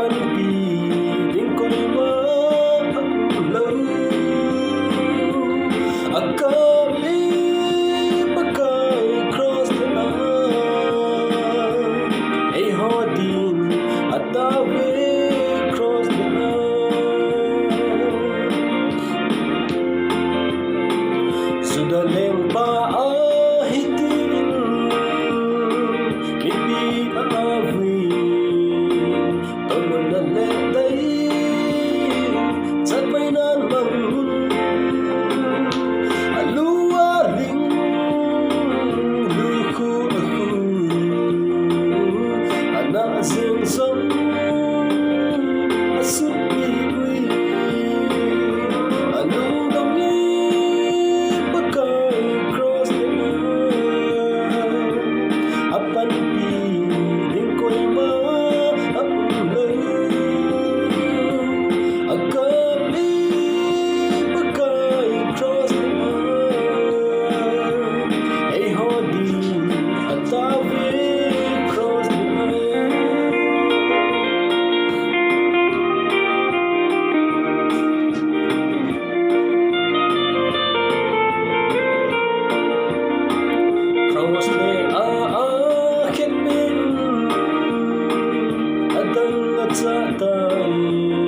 Apan pi ding ko ma lo akami pakai cross the line hey hodin atawe cross the line sudah lempa ahitin kipi awi tolong dan letai sat may nan mangun alualing luku aku anak sing song asut bibui anong dami pakai cross the line apan piling ko ma apulay akami pakai cross the line ay hodi atawi cross the line cross the Kipgen adang at sa tayo